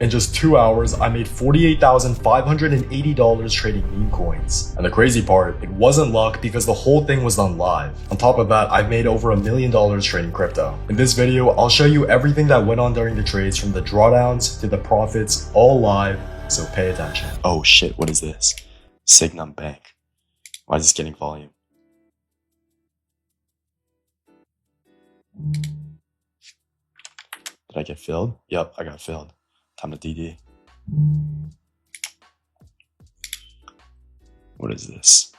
In just 2 hours, I made $48,580 trading meme coins. And the crazy part, it wasn't luck because the whole thing was done live. On top of that, I've made over $1 million trading crypto. In this video, I'll show you everything that went on during the trades, from the drawdowns to the profits, all live, so pay attention. Oh shit, what is this? Signum Bank. Why is this getting volume? Did I get filled? Yep, I got filled. Time to DD. What is this?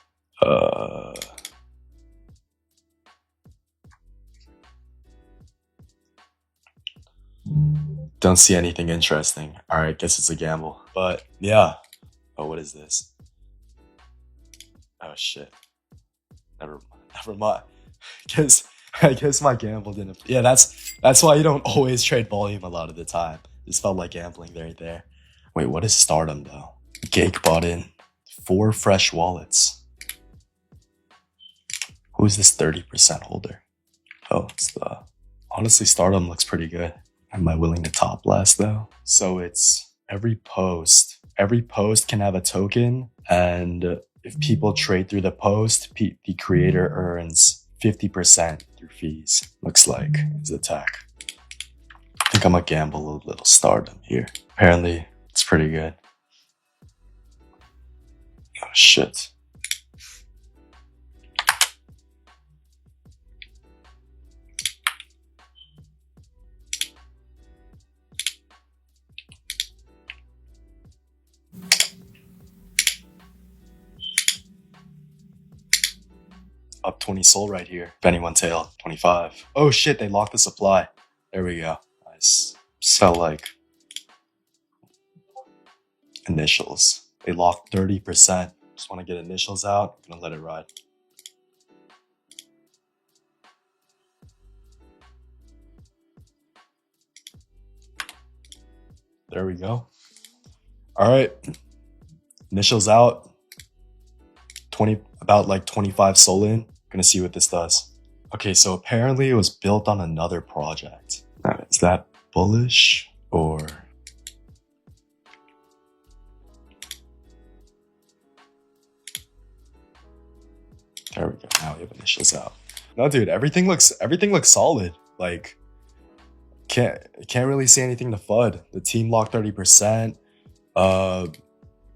Don't see anything interesting. Alright, guess it's a gamble. But yeah. Oh, what is this? Oh shit. Never mind. I guess my gamble didn't. Yeah, that's why you don't always trade volume a lot of the time. This felt like gambling right there. Wait, what is Stardom though? Gake bought in 4 fresh wallets. Who's this 30% holder? Oh, it's the... Honestly, Stardom looks pretty good. Am I willing to top last though? So it's every post can have a token, and if people trade through the post, the creator earns 50% through fees. Looks like is the tech. I think I'm gonna gamble a little Stardom here. Apparently, it's pretty good. Oh shit. Up 20 soul right here. If anyone tailed, 25. Oh shit, they locked the supply. There we go. Nice. Just felt like initials. They locked 30%. Just want to get initials out. I'm gonna let it ride. There we go. All right. Initials out. About like 25 soul in. Gonna see what this does. Okay, so apparently it was built on another project. Now, is that bullish or... There we go. Now we have initials out. No, dude, everything looks solid. Like, can't really see anything to FUD. The team locked 30%.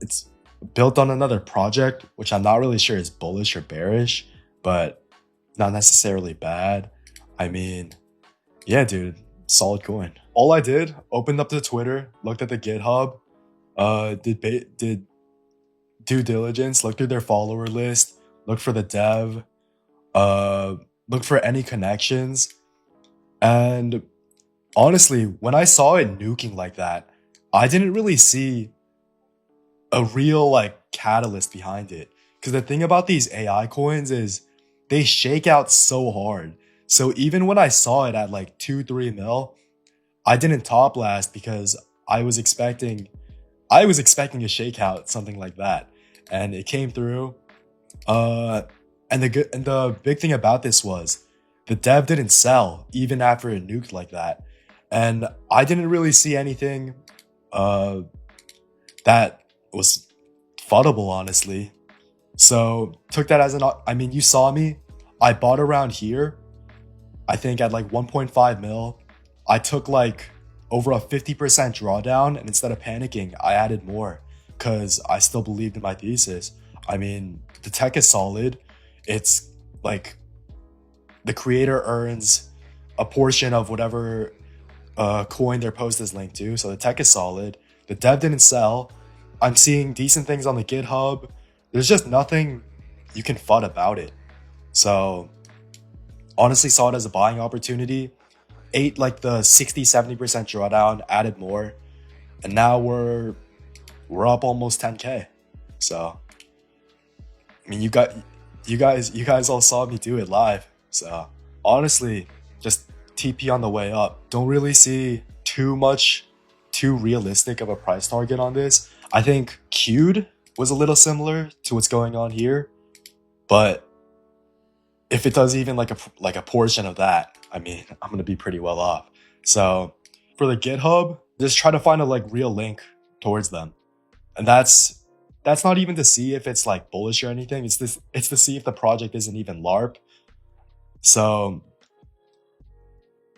It's built on another project, which I'm not really sure is bullish or bearish, but not necessarily bad. I mean, yeah, dude, solid coin. All I did, opened up the Twitter, looked at the GitHub, did due diligence, looked through their follower list, looked for the dev, looked for any connections. And honestly, when I saw it nuking like that, I didn't really see a real like catalyst behind it. Because the thing about these AI coins is they shake out so hard. So even when I saw it at like 2-3 mil, I didn't top last because I was expecting a shakeout, something like that, and it came through. And the big thing about this was the dev didn't sell even after it nuked like that, and I didn't really see anything that was fuddable, honestly. So took that as I mean, you saw me. I bought around here, I think at like 1.5 mil. I took like over a 50% drawdown, and instead of panicking, I added more because I still believed in my thesis. I mean, the tech is solid. It's like the creator earns a portion of whatever coin their post is linked to. So the tech is solid. The dev didn't sell. I'm seeing decent things on the GitHub. There's just nothing you can FUD about it. So honestly saw it as a buying opportunity. Ate like the 60-70% drawdown, added more, and now we're up almost 10K. So I mean, you guys all saw me do it live. So honestly, just TP on the way up. Don't really see too realistic of a price target on this. I think Q'd was a little similar to what's going on here, but if it does even like a portion of that, I mean, I'm gonna be pretty well off. So for the GitHub, just try to find a like real link towards them. And that's not even to see if it's like bullish or anything. It's to see if the project isn't even LARP. So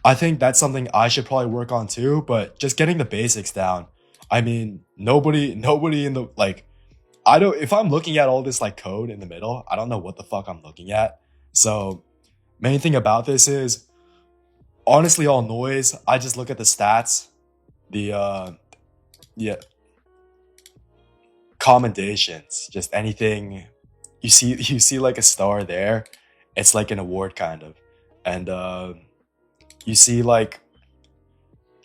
I think that's something I should probably work on too, but just getting the basics down. I mean, nobody in the like, if I'm looking at all this like code in the middle, I don't know what the fuck I'm looking at. So main thing about this is honestly all noise. I just look at the stats, the commendations, just anything you see like a star there, it's like an award kind of. And you see like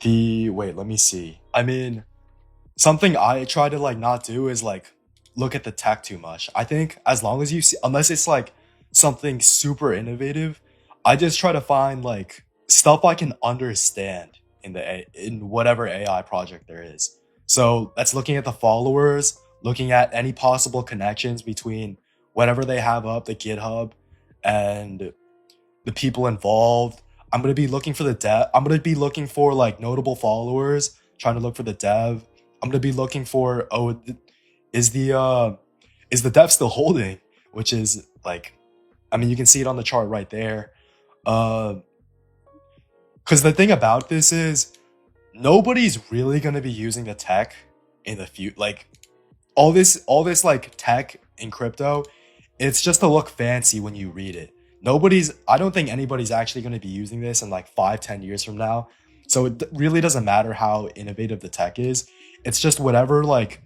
let me see. I mean, something I try to like not do is like look at the tech too much. I think as long as you see, unless it's like something super innovative, I just try to find like stuff I can understand in whatever AI project there is. So that's looking at the followers, looking at any possible connections between whatever they have up, the GitHub, and the people involved. I'm going to be looking for the dev. I'm going to be looking for like notable followers, trying to look for the dev. I'm going to be looking for, is the dev still holding? Which is like, I mean, you can see it on the chart right there. Because the thing about this is nobody's really going to be using the tech in the future. Like all this like tech in crypto, it's just to look fancy when you read it. I don't think anybody's actually going to be using this in like 5-10 years from now. So it really doesn't matter how innovative the tech is. It's just whatever, like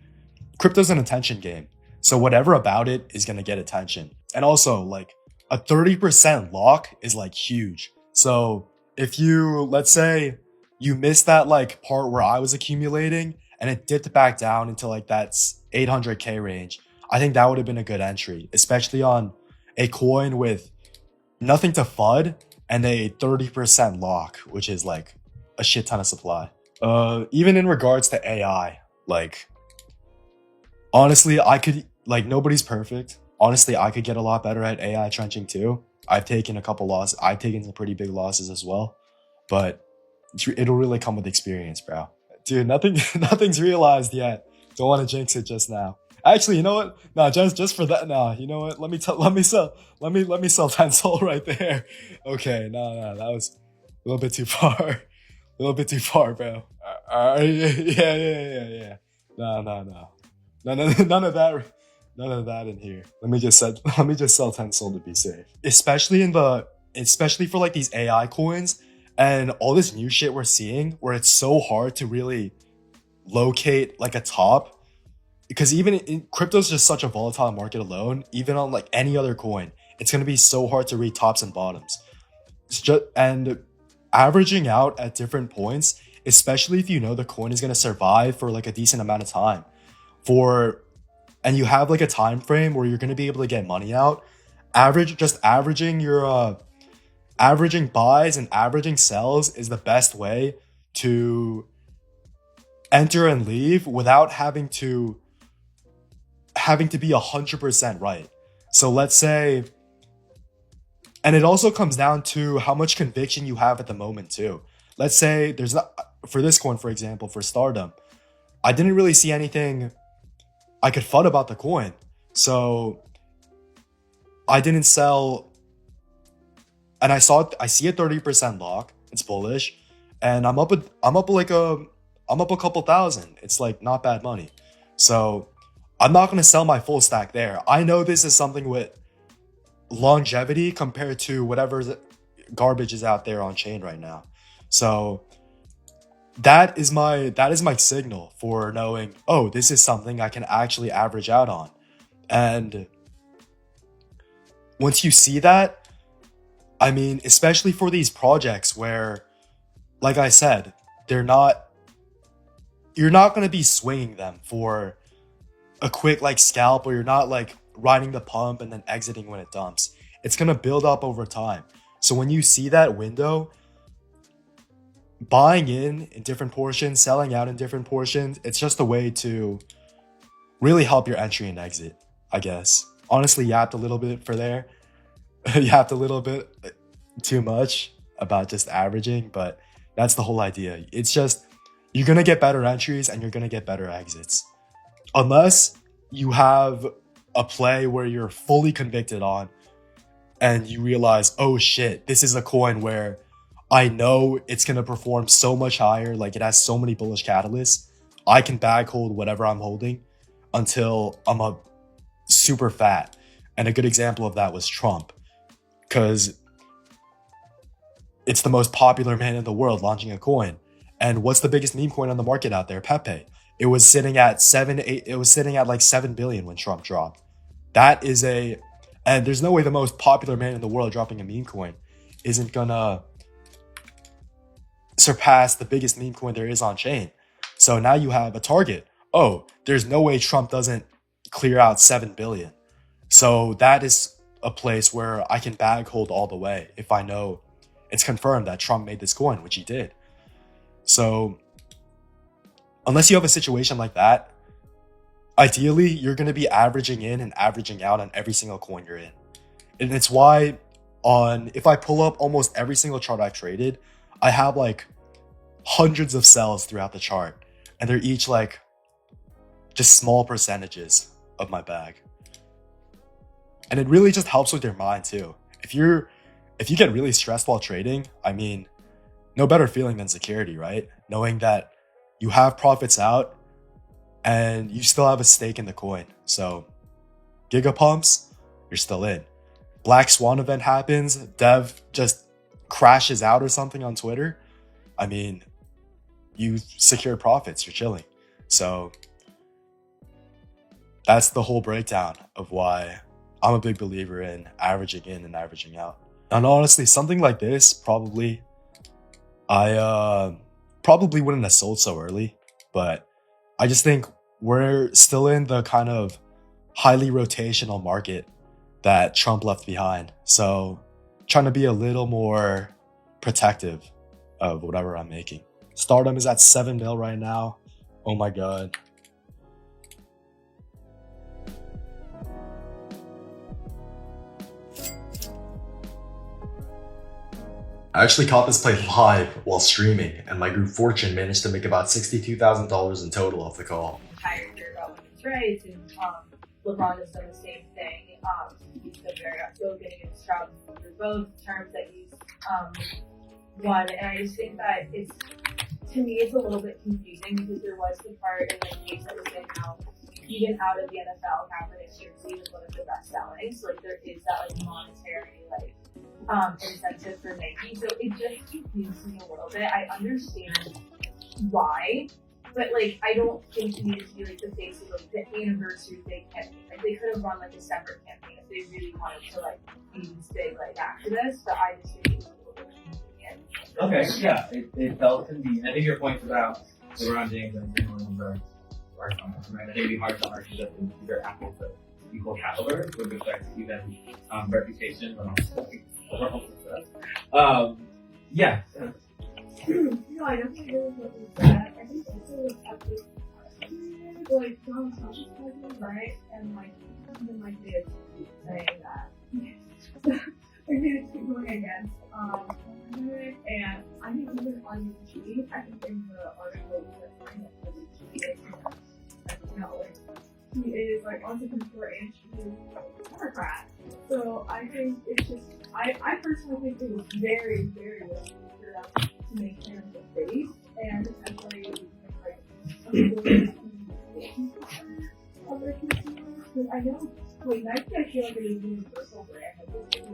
crypto's an attention game. So whatever about it is going to get attention. And also like a 30% lock is like huge. So if you, let's say you missed that like part where I was accumulating and it dipped back down into like that 800K range, I think that would have been a good entry, especially on a coin with nothing to FUD and a 30% lock, which is like a shit ton of supply. Even in regards to AI, like honestly, I could, like nobody's perfect. Honestly, I could get a lot better at AI trenching too. I've taken a couple losses. I've taken some pretty big losses as well, but it'll really come with experience, bro. Dude, nothing's realized yet. Don't want to jinx it just now. Actually, you know what? No, just for that. No, you know what? Let me sell 10 soul right there. Okay, no, that was a little bit too far. A little bit too far, bro. Yeah. No. None of that in here. Let me just sell 10 soul to be safe. Especially for like these AI coins and all this new shit we're seeing, where it's so hard to really locate like a top. Because even in crypto's just such a volatile market alone, even on like any other coin, it's going to be so hard to read tops and bottoms. And averaging out at different points, especially if you know the coin is going to survive for like a decent amount of time, and you have like a time frame where you're going to be able to get money out, averaging buys and averaging sells is the best way to enter and leave without having to be 100% right. So let's say, and it also comes down to how much conviction you have at the moment too. Let's say there's not, for this coin, for example, for Stardom, I didn't really see anything I could FUD about the coin. So I didn't sell, and I see a 30% lock. It's bullish, and I'm up a couple thousand. It's like not bad money. So I'm not going to sell my full stack there. I know this is something with longevity compared to whatever garbage is out there on chain right now. So that is my signal for knowing, oh, this is something I can actually average out on. And once you see that, I mean, especially for these projects where, like I said, you're not going to be swinging them for a quick like scalp, or you're not like riding the pump and then exiting when it dumps. It's going to build up over time. So when you see that window, buying in different portions, selling out in different portions, it's just a way to really help your entry and exit, I guess. Honestly, yapped a little bit for there. Yapped a little bit too much about just averaging, but that's the whole idea. It's just, you're gonna get better entries and you're gonna get better exits. Unless you have a play where you're fully convicted on and you realize, oh shit, this is a coin where I know it's gonna perform so much higher, like it has so many bullish catalysts, I can bag hold whatever I'm holding until I'm a super fat. And a good example of that was Trump, because it's the most popular man in the world launching a coin. And what's the biggest meme coin on the market out there? Pepe. It was sitting at like 7 billion when Trump dropped. And there's no way the most popular man in the world dropping a meme coin isn't gonna surpass the biggest meme coin there is on chain. So now you have a target. Oh, there's no way Trump doesn't clear out 7 billion. So that is a place where I can bag hold all the way if I know it's confirmed that Trump made this coin, which he did. So unless you have a situation like that, ideally you're going to be averaging in and averaging out on every single coin you're in. And it's why if I pull up almost every single chart I've traded, I have like hundreds of sells throughout the chart, and they're each like just small percentages of my bag. And it really just helps with your mind too. If you get really stressed while trading, I mean, no better feeling than security, right? Knowing that you have profits out and you still have a stake in the coin. So giga pumps, you're still in. Black Swan event happens, Dev just crashes out or something on Twitter. I mean, you secured profits, you're chilling. So that's the whole breakdown of why I'm a big believer in averaging in and averaging out. And honestly, something like this, I probably wouldn't have sold so early, but I just think we're still in the kind of highly rotational market that Trump left behind. So trying to be a little more protective of whatever I'm making. Stardom is at 7 mil right now. Oh my God. I actually caught this play live while streaming, and my group Fortune managed to make about $62,000 in total off the call. Tired about women's rights, and LeBron has done the same thing. He's been very outspoken against Trump through both terms that he's won, and I just think that to me, it's a little bit confusing because there was the part in the case that was saying how even out of the NFL, Kaepernick's jersey was one of the best selling. So like there is that like monetary incentive for Nike. So it just confuses me a little bit. I understand why, but like I don't think it needed to be like the face of like the anniversary big campaign. Like they could have run like a separate campaign if they really wanted to like be these big like activists. But I just think it was a little bit convenient. Okay, yeah, it felt convenient. I think your point about LeBron James and Williams are right. I think it'd be hard to argue that they're athletes of equal caliber with respect to even reputation, but also overall success. Yeah. No, I don't think it was what we said. I think also like Donald Trump is president, right? And like even like they keep saying that like they keep going against and I think even on YouTube, I think in the article that kind of like he is like entrepreneur and she is a Democrat. So I think it's just I personally think it was very, very well to make him the face and essentially like other consumers. Because I know like Nike, I feel like it is a universal brand. Like it is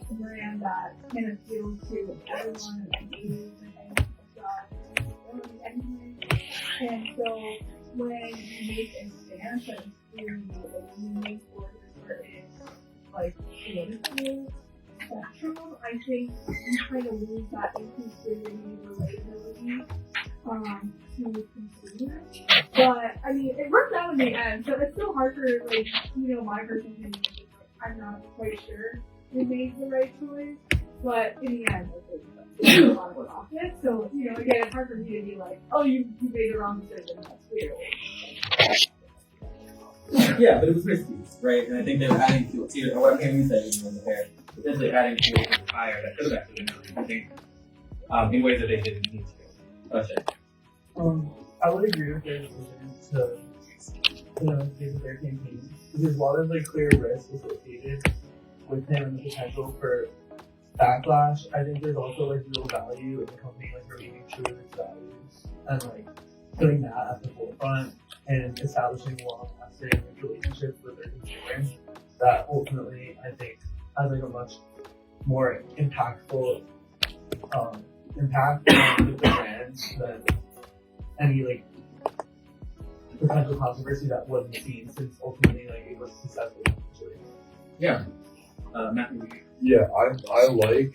a brand that can appeal to everyone and age and anything. And so when you make a stance that is clearly like unique for a certain like political spectrum, I think you kind of lose that inclusivity, relatability to consumers. But I mean, it worked out in the end, so it's still hard for like my personal opinion. I'm not quite sure we made the right choice, but in the end, I think a lot of work off it. So again, it's hard for me to be like, oh, you made the wrong decision. That's weird. Yeah, but it was risky, right? And I think they were adding fuel to what Amy said in the hair. Essentially adding fuel to the fire that could have actually been, I think, in ways that they didn't need to. Oh, shit. I would agree with their decision to do their campaign. There's a lot of like clear risk associated with him and the potential for backlash. I think there's also like real value in the company like remaining true to its values and like putting that at the forefront and establishing long-lasting relationships with their consumers that ultimately I think has like a much more impactful impact on the brand than any like potential controversy that wasn't seen, since ultimately like it was successful. Yeah. Matthew. Yeah, I like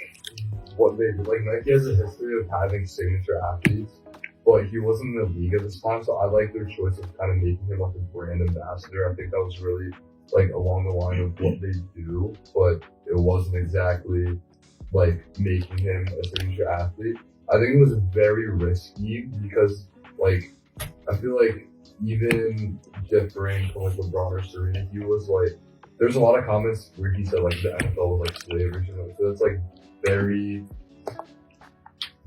what they did. Like Nike has a history of having signature athletes, but he wasn't in the league at this time, so I like their choice of kind of making him like a brand ambassador. I think that was really like along the line of what they do, but it wasn't exactly like making him a signature athlete. I think it was very risky because like I feel like even differing from like LeBron or Serena, he was like, there's a lot of comments where he said like the NFL was like slavery or something. So it's like very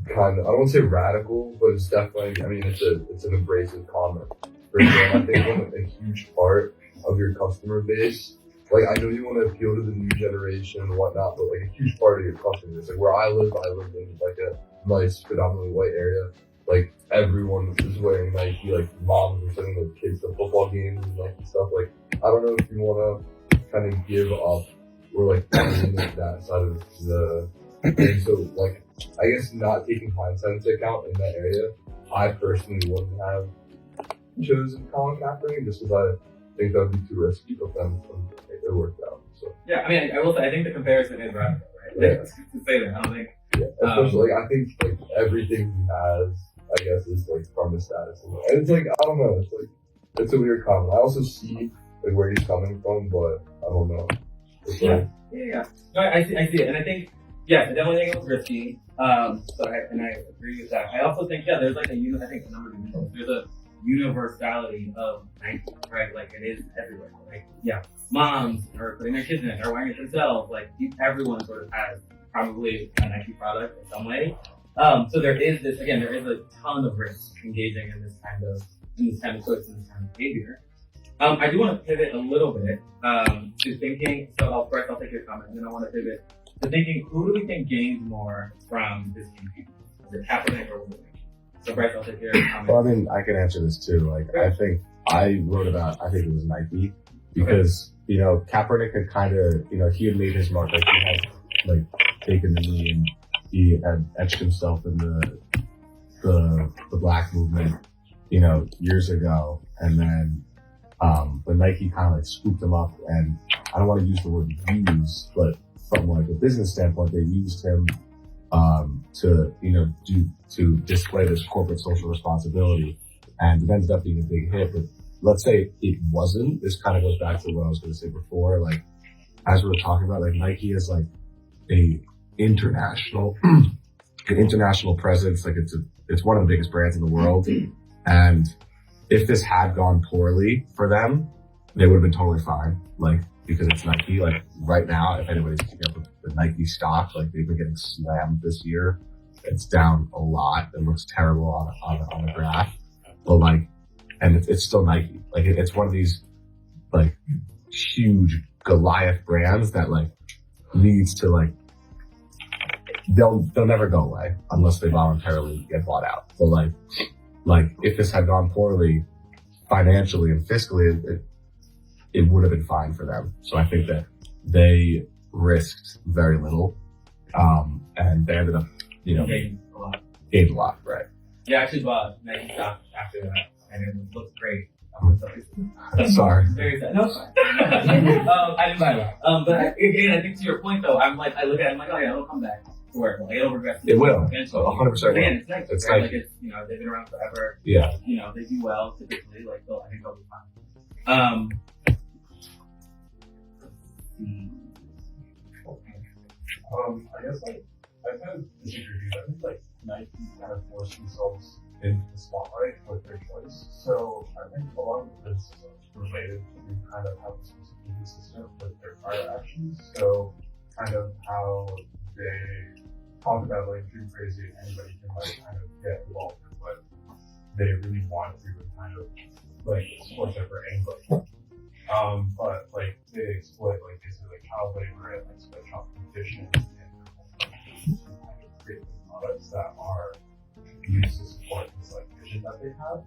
kind of, I don't want to say radical, but it's definitely, I mean, it's an abrasive comment. For example, I think when a huge part of your customer base, like I know you want to appeal to the new generation and whatnot, but like a huge part of your customer base, like where I live in like a nice, predominantly white area. Like everyone is wearing Nike, like moms are sending their kids to football games and Nike stuff. Like I don't know if you want to kind of give up or like that side of the thing. So like I guess not taking hindsight into account in that area, I personally wouldn't have chosen Colin Kaepernick just because I think that would be too risky, but then it worked out. So Yeah, I mean, I will say I think the comparison is radical, right? Yeah. Like, to say that, I don't think. yeah, especially like I think like everything he has, I guess, is like from his status, and it's like I don't know, it's a weird comment. I also see like where he's coming from, but I don't know. It's like, Yeah. No, I see it, and I think I definitely think it was risky. I agree with that. I also think there's like I think a number of people. There's a universality of Nike, right? Like it is everywhere. Like moms are putting their kids in it, are wearing it themselves. Like everyone sort of has probably a Nike product in some way. So there is a ton of risk engaging in this kind of choice and this kind of behavior. I do want to pivot a little bit to thinking. So first I'll take your comment, and then I want to pivot to thinking: who do we think gained more from this campaign? Is it Kaepernick or ولكن? So Bryce, I'll take your comment. Well, I mean, I can answer this too. Like, I think I wrote about, I think it was Nike, because, you know, Kaepernick had kind of, you know, he had made his mark, like he had, like, taken the knee and he had etched himself in the black movement, you know, years ago. And then, but Nike kind of like scooped him up, and I don't want to use the word use, but from like a business standpoint, they used him to, you know, to display this corporate social responsibility, and it ended up being a big hit. But let's say it wasn't. This kind of goes back to what I was going to say before. Like, as we were talking about, like Nike is like an international presence. Like it's one of the biggest brands in the world. And if this had gone poorly for them, they would have been totally fine. Like, because it's Nike. Like right now, if anybody's keeping up with the Nike stock, like they've been getting slammed this year. It's down a lot. It looks terrible on the graph, but like, and it's still Nike. Like it's one of these like huge Goliath brands that like needs to like, they'll never go away unless they voluntarily get bought out. So like if this had gone poorly financially and fiscally, it would have been fine for them. So I think that they risked very little, and they ended up, you know, gained a lot. Right? Yeah, I actually bought Nike stock after that, and it looked great. Sorry. Very sad. No, I didn't buy that. But again, I think to your point though, I look at it, I'm like, oh yeah, it'll come back to work. Like it'll regress. It will. Eventually. 100%. Again, it's Nike. It's right? Nike. Like it's, you know, they've been around forever. Yeah. You know, they do well typically. Like I think they'll be fine. I guess like I kind of disagree. I think like Nike kind of forced themselves into the spotlight with their choice. So I think a lot of this is related to kind of how this was consistent with their prior actions. So kind of how they talk about like too crazy and anybody can like kind of get involved in what they really want to kind of like exploit their brain, but like they exploit like basically like child labor and like sweatshop conditions and create products that are used to support this like vision that they have.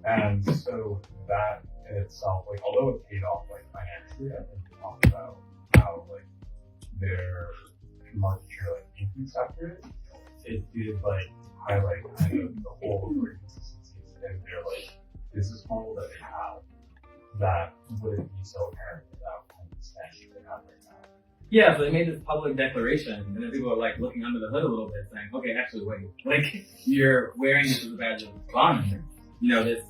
And so that in itself, like although it paid off like financially, I think we talked about how like their market share like increased after it. It did like highlight kind of the whole of inconsistencies in their like business model that they have that wouldn't be so apparent without kind of the stance they have right now. Yeah, so they made this public declaration, and then people are like looking under the hood a little bit, saying, "Okay, actually, wait, like you're wearing this as a badge of honor. You know, this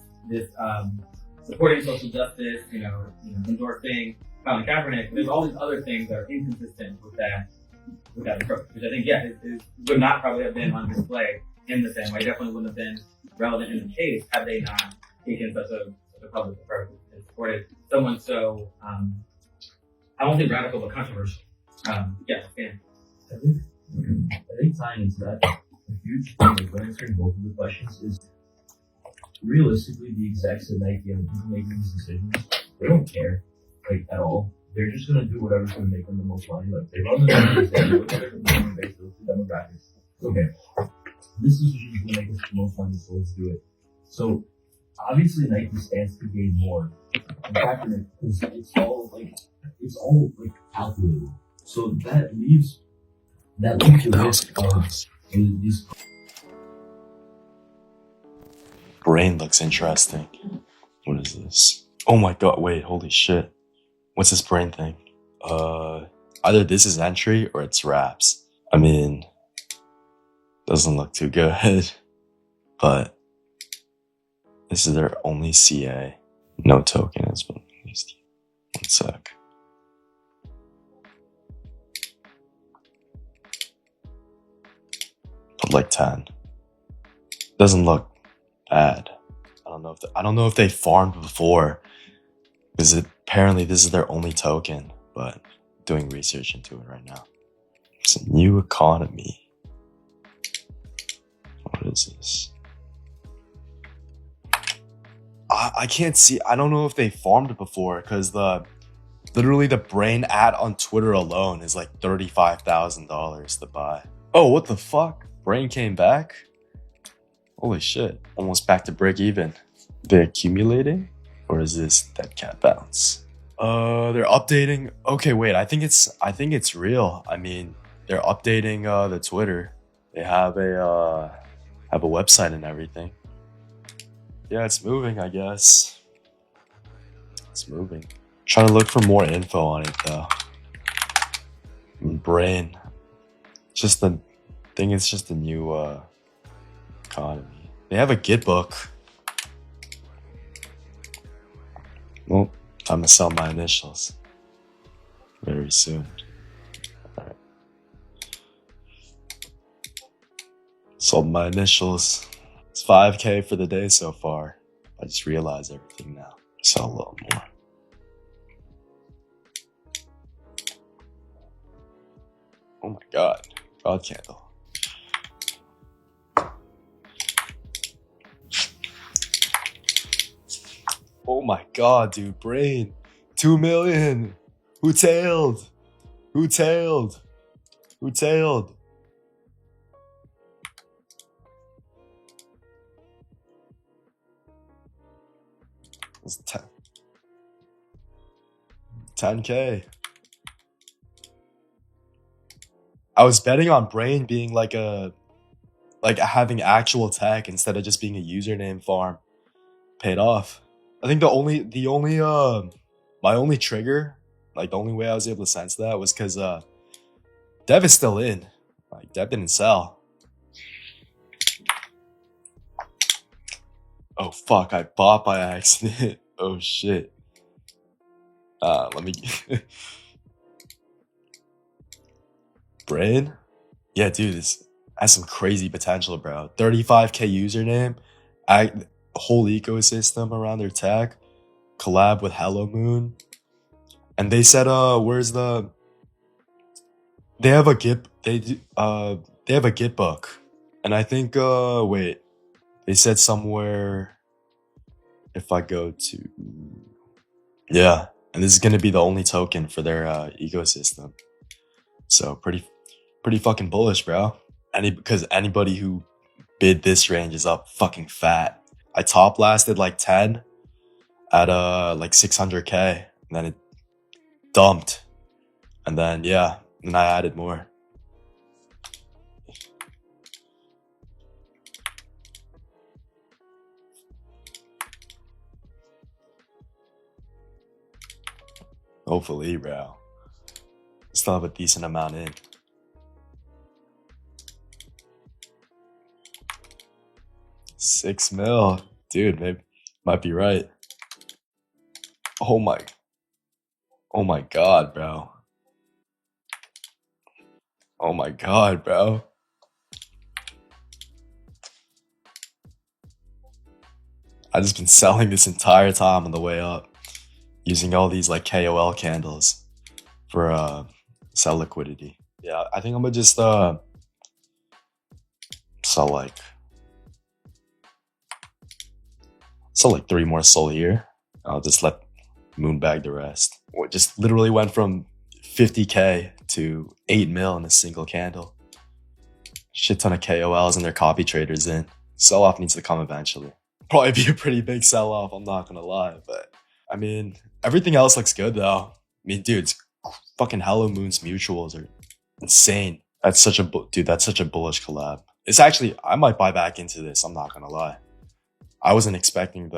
supporting social justice, endorsing Colin Kaepernick. But there's all these other things that are inconsistent with that approach, which I think, would not probably have been on display in the same way. Definitely wouldn't have been relevant in the case had they not taken such a public approach and supported someone so I won't say radical, but controversial. I think tying into that, a huge thing of answering both of the questions is realistically the execs at Nike and the people making these decisions, they don't care, like, at all. They're just gonna do whatever's gonna make them the most money. Like, they run the numbers, they look at their consumer base, they look at the demographics. Okay, this decision is gonna make us the most money, so let's do it. So, obviously Nike stands to gain more. And Kaepernick, because it's all calculated. So that leaves the risk of these. Brain looks interesting. What is this? Oh my god, wait, holy shit. What's this brain thing? Either this is entry or it's wraps. I mean, doesn't look too good, but this is their only CA. No token has been released. One sec. Put like 10. Doesn't look bad. I don't know if they farmed before, because apparently this is their only token. But doing research into it right now. It's a new economy. What is this? I can't see. I don't know if they farmed before, because literally the brain ad on Twitter alone is like $35,000 to buy. Oh, what the fuck? Brain came back? Holy shit. Almost back to break even. They accumulating? Or is this dead cat bounce? They're updating. Okay, wait. I think it's real. I mean, they're updating the Twitter. They have a website and everything. Yeah, it's moving, I guess. It's moving. Trying to look for more info on it though. Brain. It's just a new economy. They have a Git book. Well, time to sell my initials. Very soon. Alright. Sold my initials. It's 5K for the day so far. I just realized everything now. Sell a little more. Oh my god. God candle. Oh my god, dude. Brain. 2 million. Who tailed? Who tailed? Who tailed? It's 10K. I was betting on Brain being like having actual tech instead of just being a username farm. Paid off. I think my only trigger, like the only way I was able to sense that was because Dev is still in. Like Dev didn't sell. Oh fuck, I bought by accident. Oh shit. Let me Brain? Yeah, dude, this has some crazy potential, bro. 35K username, whole ecosystem around their tech, collab with Hello Moon. And they said they have a Git book. And I think They said somewhere, if I go to, yeah, and this is going to be the only token for their ecosystem. So pretty fucking bullish, bro. Because anybody who bid this range is up fucking fat. I top lasted like 10 at like 600k, and then it dumped, and then yeah, and I added more. Hopefully, bro. Still have a decent amount in. $6 mil, dude. Maybe might be right. Oh my god, bro. Oh my god, bro. I just been selling this entire time on the way up, using all these like KOL candles for sell liquidity. Yeah, I think I'm gonna just sell like 3 more SOL here. I'll just let Moon bag the rest. It just literally went from 50k to 8 mil in a single candle. Shit ton of KOLs and their copy traders in. Sell off needs to come eventually. Probably be a pretty big sell off, I'm not gonna lie, but I mean, everything else looks good though. I mean, dude, fucking Hello Moon's mutuals are insane. That's such a bullish collab. It's actually, I might buy back into this, I'm not gonna lie. I wasn't expecting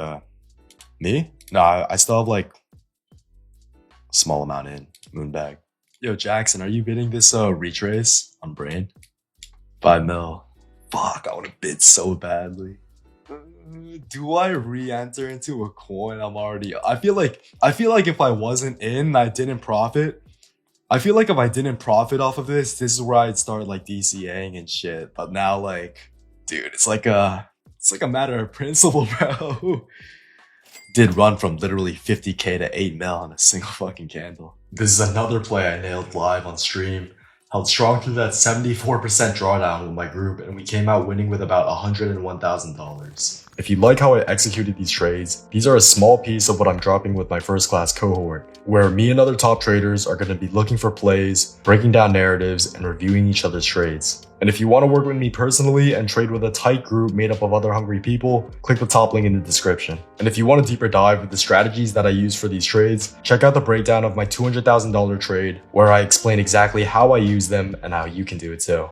me? No, I still have like a small amount in Moonbag. Yo, Jackson, are you bidding this retrace on Brain? 5 mil. Fuck, I want to bid so badly. Do I re-enter into a coin? I feel like if I wasn't in, I didn't profit. I feel like if I didn't profit off of this is where I'd start like DCAing and shit. But now, like, dude, it's like a matter of principle, bro. Did run from literally 50k to 8 mil on a single fucking candle. This is another play I nailed live on stream. Held strong through that 74% drawdown with my group, and we came out winning with about $101,000. If you like how I executed these trades, these are a small piece of what I'm dropping with my first class cohort, where me and other top traders are going to be looking for plays, breaking down narratives, and reviewing each other's trades. And if you want to work with me personally and trade with a tight group made up of other hungry people, click the top link in the description. And if you want a deeper dive with the strategies that I use for these trades, check out the breakdown of my $200,000 trade, where I explain exactly how I use them and how you can do it too.